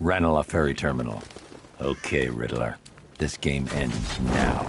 Ranelagh Ferry Terminal. Okay, Riddler. This game ends now.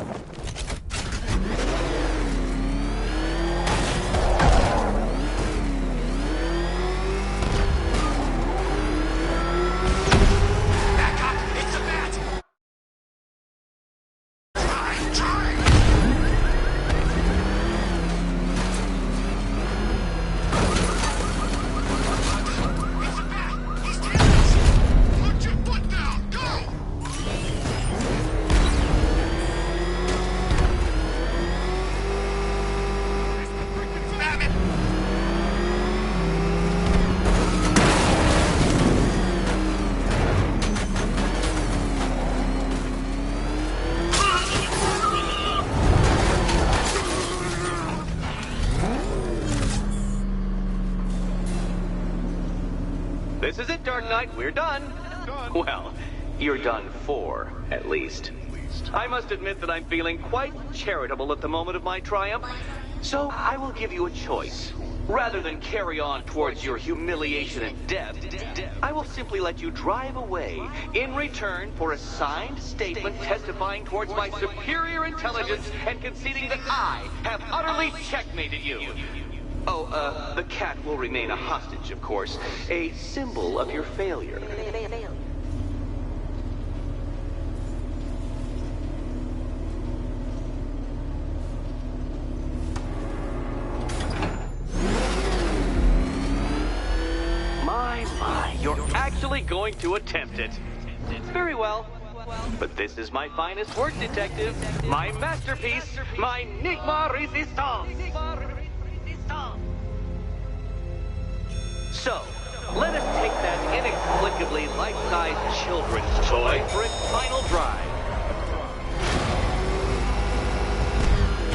This is it, Dark Knight. We're done. Well, you're done for, at least. I must admit that I'm feeling quite charitable at the moment of my triumph. So I will give you a choice. Rather than carry on towards your humiliation and death, I will simply let you drive away in return for a signed statement testifying towards my superior intelligence and conceding that I have utterly checkmated you. Oh, the cat will remain a hostage, of course. A symbol of your failure. My, you're actually going to attempt it. Very well. But this is my finest work, detective. My masterpiece, my Enigma Resistance. So, let us take that inexplicably life-sized children's toy for its final drive.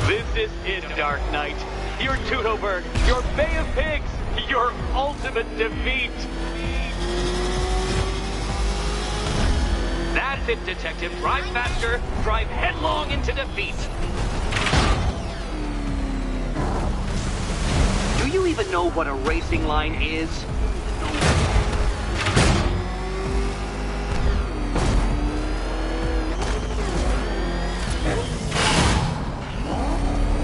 This is it, Dark Knight. Your Teutoburg, your Bay of Pigs, your ultimate defeat. That's it, detective. Drive faster, drive headlong into defeat. Do you even know what a racing line is?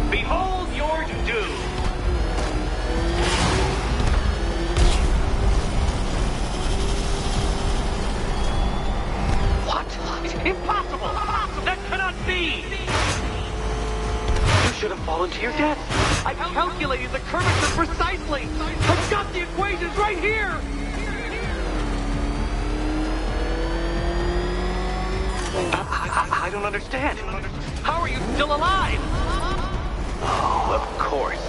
Behold your doom! What? Impossible! That cannot be! You should have fallen to your death. I calculated the curvature precisely! I've got the equations right here! I don't understand. How are you still alive? Oh, of course.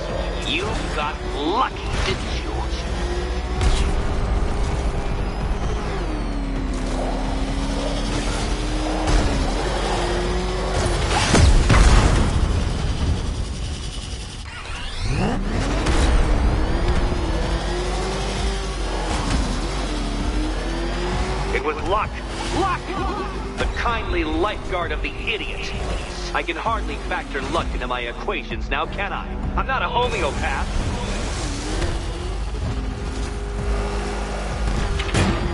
You got lucky, didn't you? It was luck. Luck! The kindly lifeguard of the idiot. I can hardly factor luck into my equations now, can I? I'm not a homeopath.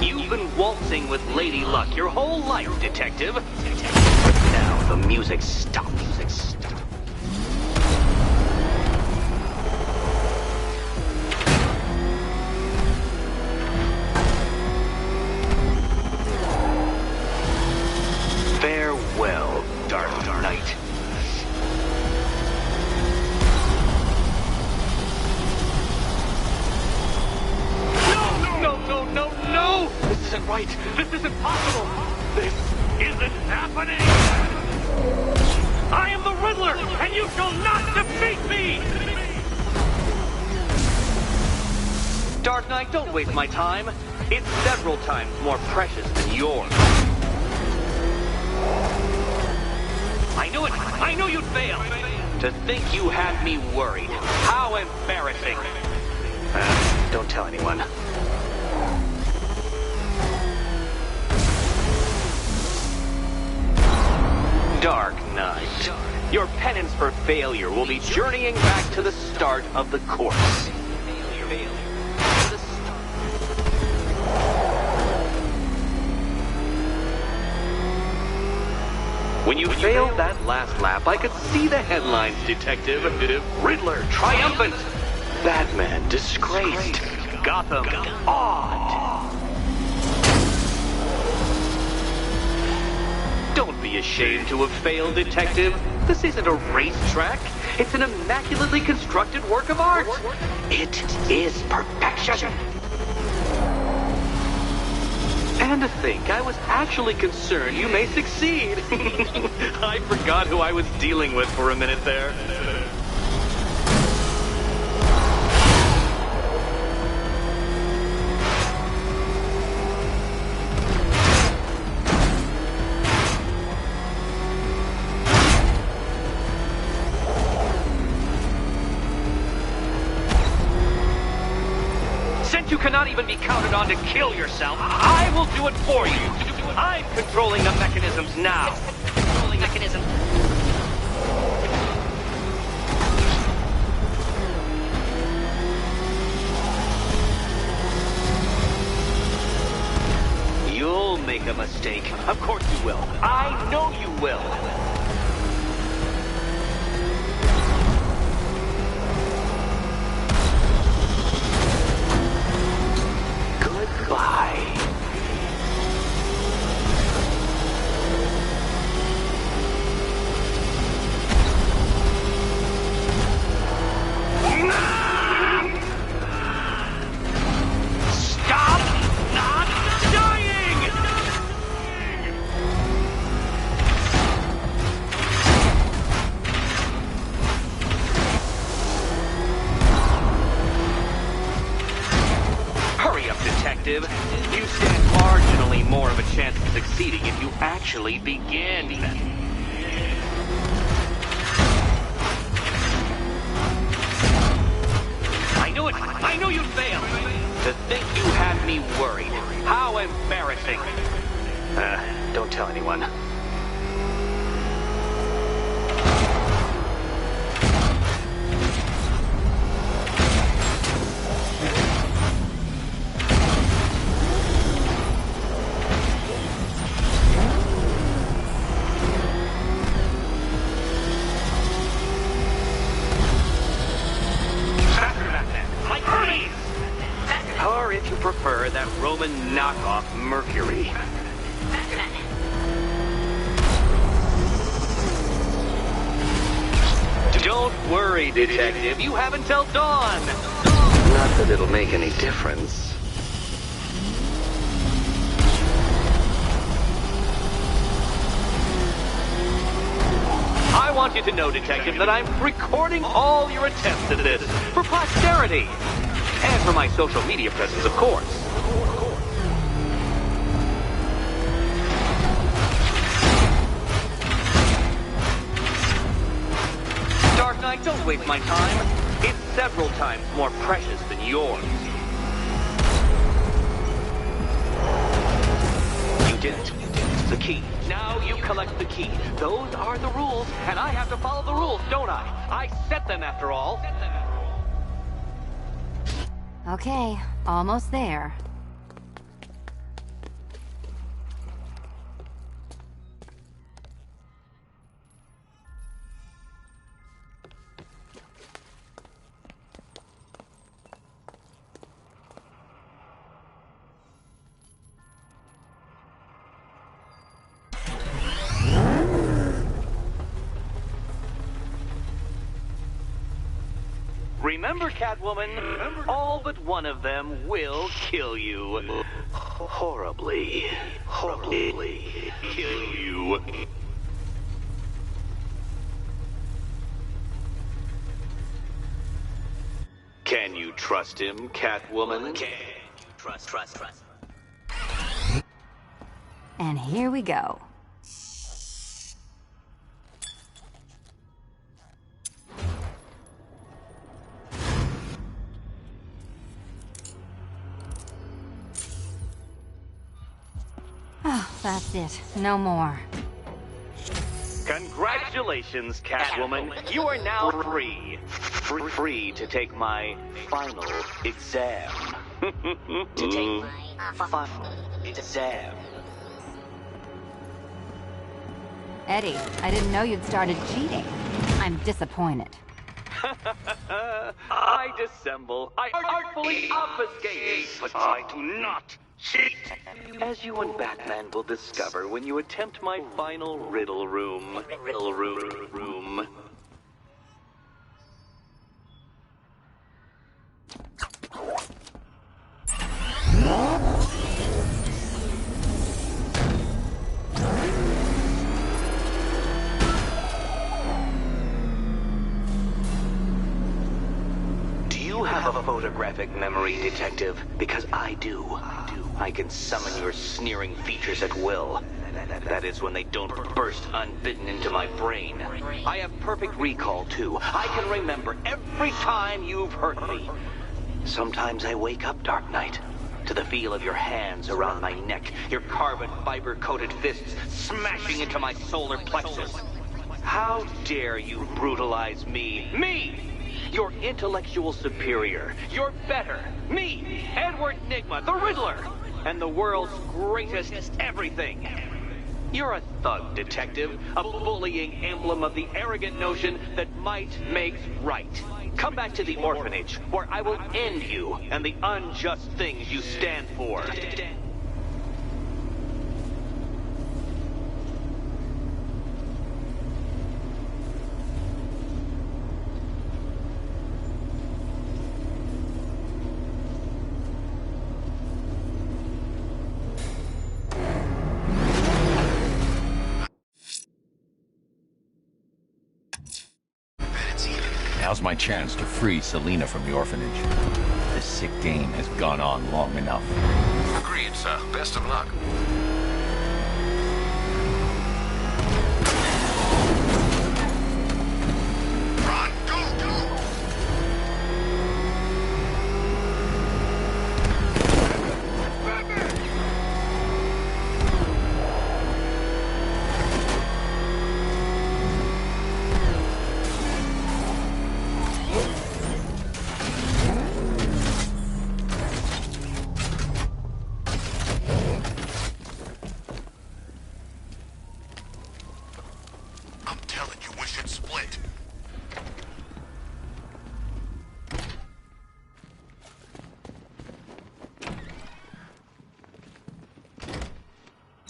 You've been waltzing with Lady Luck your whole life, detective. Now the music stops. Farewell, Dark Knight. No! This isn't right. This isn't possible. This isn't happening. I am the Riddler, and you shall not defeat me! Dark Knight, don't waste my time. It's several times more precious than yours. I knew it! I knew you'd fail! To think you had me worried. How embarrassing. Don't tell anyone. Dark Knight, your penance for failure will be journeying back to the start of the course. When you failed that last lap, I could see the headlines, Detective. Riddler triumphant. Batman disgraced. Gotham awed. Don't be ashamed to have failed, Detective. This isn't a racetrack. It's an immaculately constructed work of art. It is perfection. And to think, I was actually concerned you may succeed. I forgot who I was dealing with for a minute there. You cannot even be counted on to kill yourself. I will do it for you. I'm controlling the mechanisms now. Controlling mechanism. You'll make a mistake. Of course you will. I know you will. Goodbye. Stop not dying! Hurry up, Detective. You stand marginally more of a chance of succeeding if you actually begin. I knew it! I knew you'd fail! To think you had me worried. How embarrassing. Don't tell anyone. Or if you prefer, that Roman knockoff Mercury. Don't worry, Detective. You have until dawn. Not that it'll make any difference. I want you to know, Detective, that I'm recording all your attempts at this for posterity. And for my social media presence, of course. Dark Knight, don't waste my time. It's several times more precious than yours. You did it. The key. Now you collect the key. Those are the rules, and I have to follow the rules, don't I? I set them, after all. Okay, almost there. Remember, Catwoman, all but one of them will kill you. Horribly. Horribly. Kill you. Can you trust him, Catwoman? Can you trust. And here we go. Oh, that's it. No more. Congratulations, Catwoman. You are now free. Free to take my final exam. To take my final exam. Eddie, I didn't know you'd started cheating. I'm disappointed. I dissemble. I artfully obfuscate. But I do not cheat. As you and Batman will discover when you attempt my final riddle room. Riddle room. You have a photographic memory, Detective, because I do. I can summon your sneering features at will. That is when they don't burst unbidden into my brain. I have perfect recall, too. I can remember every time you've hurt me. Sometimes I wake up, Dark Knight, to the feel of your hands around my neck, your carbon fiber-coated fists smashing into my solar plexus. How dare you brutalize me? Me! Your intellectual superior. You're better. Me, Edward Nygma, the Riddler, and the world's greatest everything. You're a thug, Detective, a bullying emblem of the arrogant notion that might makes right. Come back to the orphanage, where I will end you and the unjust things you stand for. Now's my chance to free Selina from the orphanage. This sick game has gone on long enough. Agreed, sir. Best of luck. Run! Go!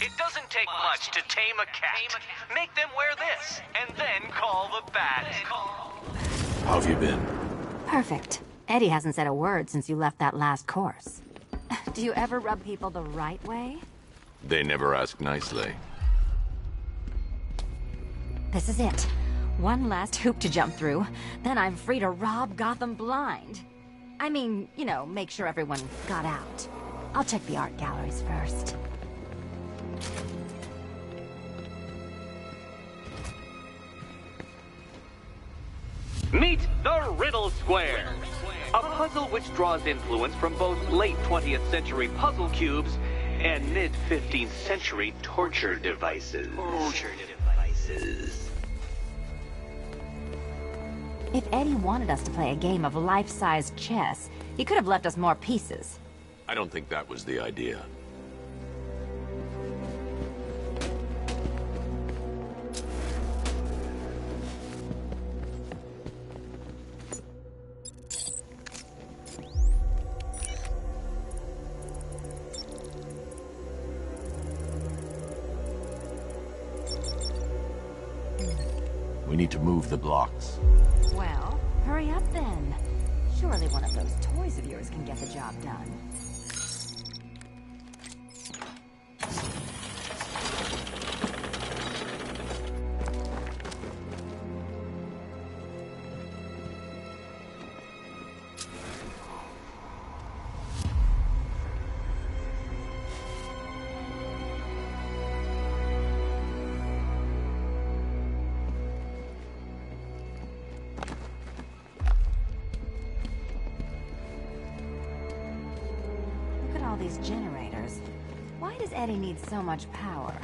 It doesn't take much to tame a cat. Make them wear this, and then call the bat. How have you been? Perfect. Eddie hasn't said a word since you left that last course. Do you ever rub people the right way? They never ask nicely. This is it. One last hoop to jump through, then I'm free to rob Gotham blind. I mean, you know, make sure everyone got out. I'll check the art galleries first. Meet the Riddle Square, a puzzle which draws influence from both late 20th century puzzle cubes and mid 15th century torture devices. If Eddie wanted us to play a game of life-size chess, he could have left us more pieces. I don't think that was the idea. We need to move the blocks. Well, hurry up then. Surely one of those toys of yours can get the job done. All these generators. Why does Eddie need so much power?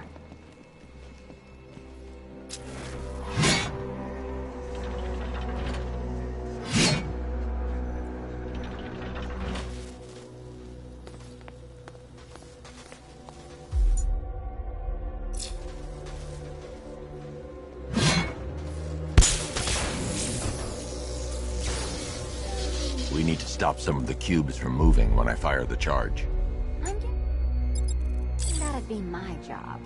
We need to stop some of the cubes from moving when I fire the charge. That'd be my job.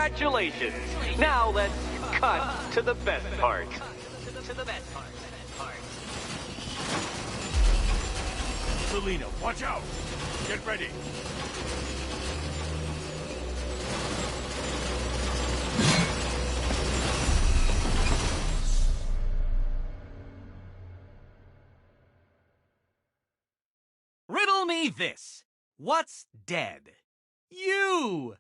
Congratulations! Now let's cut to the best part. Selina, watch out! Get ready! Riddle me this. What's dead? You!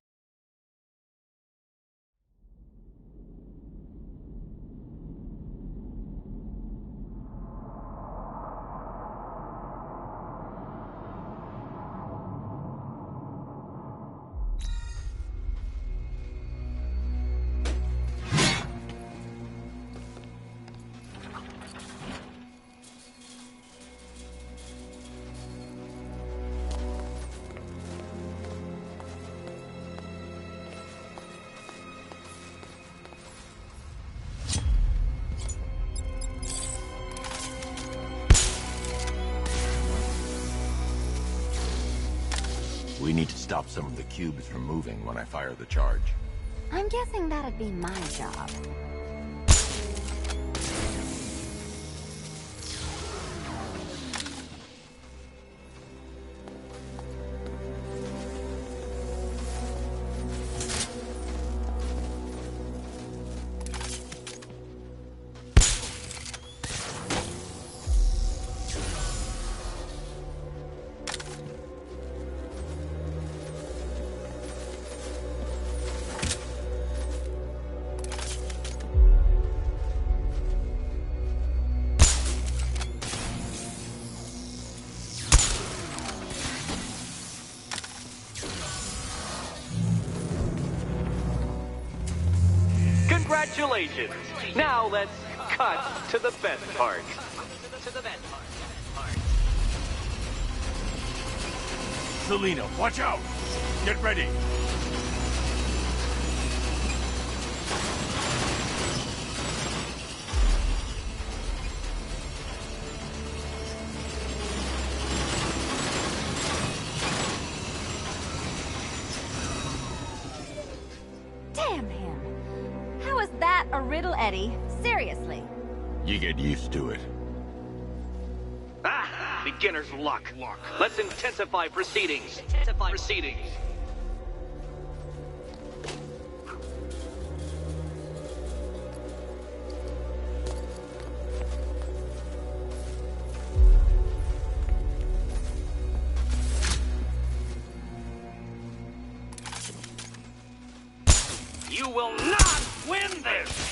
We need to stop some of the cubes from moving when I fire the charge. I'm guessing that'd be my job. Congratulations! Now let's cut to the best part. Selina, watch out! Get ready! Damn him. How is that a riddle, Eddie? Seriously. You get used to it. Ah! Beginner's luck. Let's intensify proceedings. You will not win this!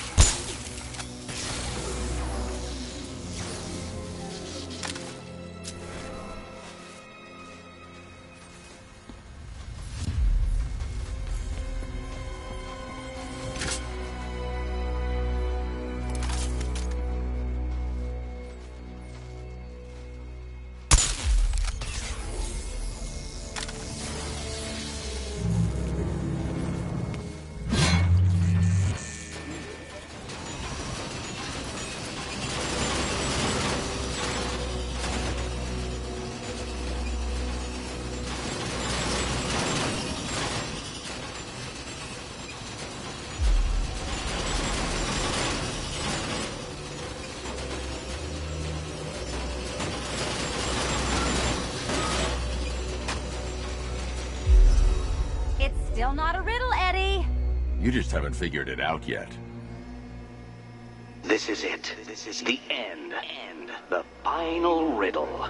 Still not a riddle, Eddie. You just haven't figured it out yet. This is it. This is the end. The final riddle.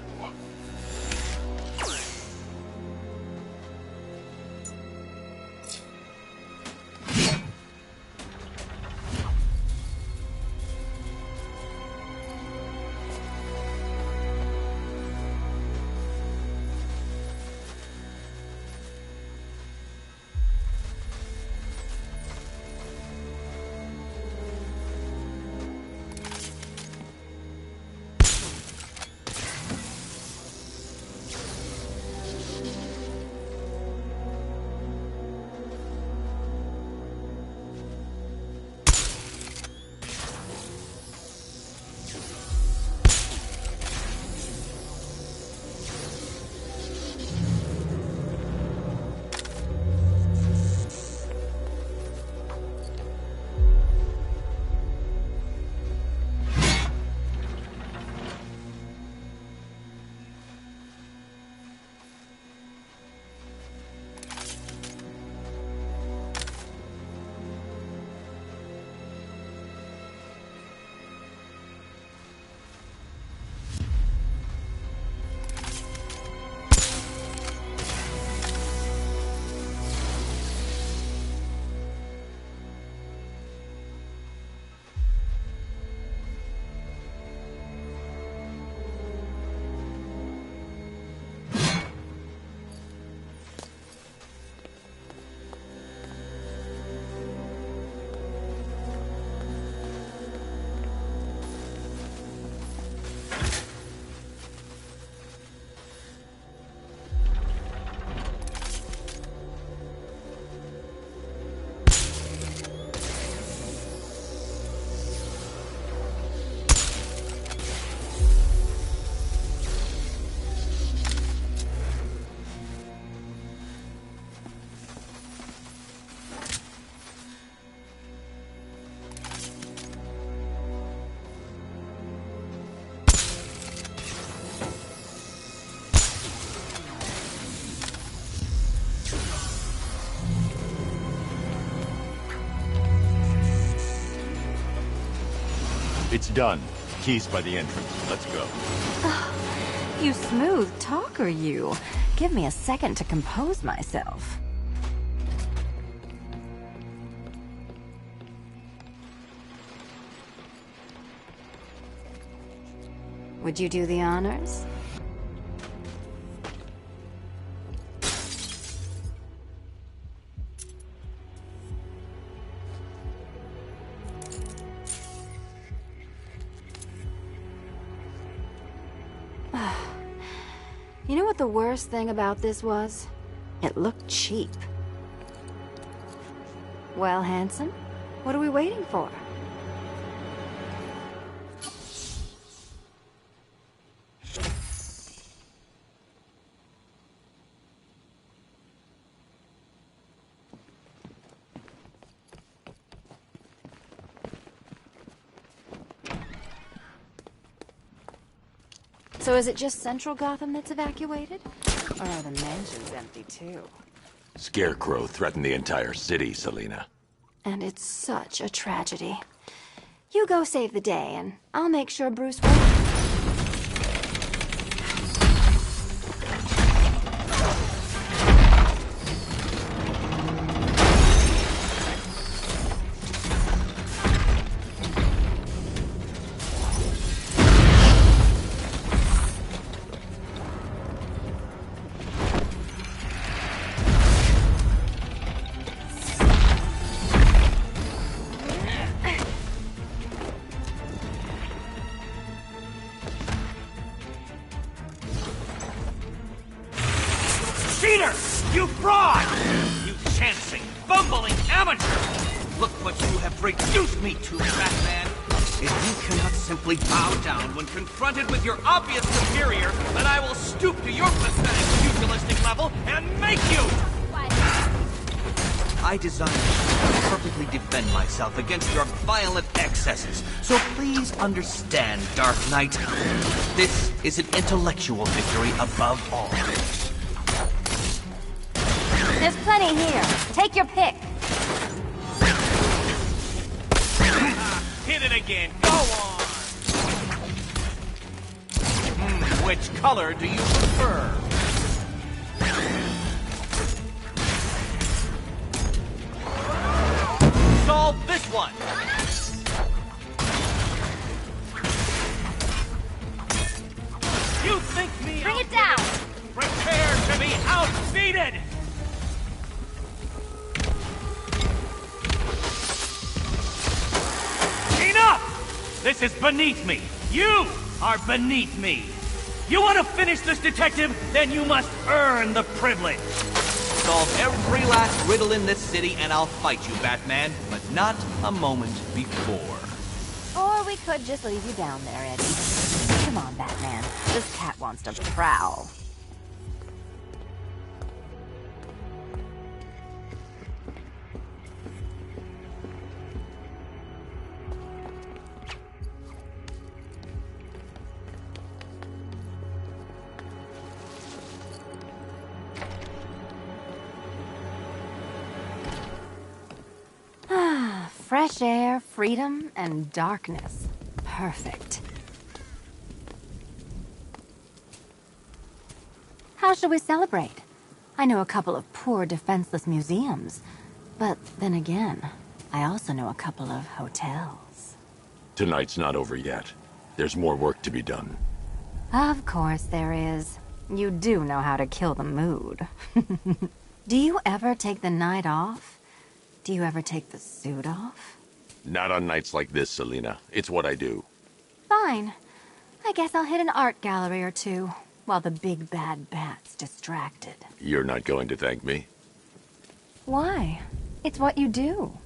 It's done. Keys by the entrance. Let's go. You smooth talker, you. Give me a second to compose myself. Would you do the honors? You know what the worst thing about this was? It looked cheap. Well, handsome, what are we waiting for? So is it just Central Gotham that's evacuated? Or are the mansions empty too? Scarecrow threatened the entire city, Selina. And it's such a tragedy. You go save the day, and I'll make sure Bruce won't. Cheater! You fraud! You chancing, bumbling amateur! Look what you have reduced me to, Batman! If you cannot simply bow down when confronted with your obvious superior, then I will stoop to your pathetic, pugilistic level and make you! I designed to perfectly defend myself against your violent excesses, so please understand, Dark Knight. This is an intellectual victory above all. There's plenty here. Take your pick. Hit it again. Go on. Which color do you prefer? Solve this one. You think me Bring it down. Prepare to be outfeated. Enough! This is beneath me. You are beneath me. You want to finish this, detective? Then you must earn the privilege. Solve every last riddle in this city and I'll fight you, Batman, but not a moment before. Or we could just leave you down there, Eddie. Come on, Batman. This cat wants to prowl. Fresh air, freedom, and darkness. Perfect. How shall we celebrate? I know a couple of poor, defenseless museums. But then again, I also know a couple of hotels. Tonight's not over yet. There's more work to be done. Of course there is. You do know how to kill the mood. Do you ever take the night off? Do you ever take the suit off? Not on nights like this, Selina. It's what I do. Fine. I guess I'll hit an art gallery or two, while the big bad bat's distracted. You're not going to thank me? Why? It's what you do.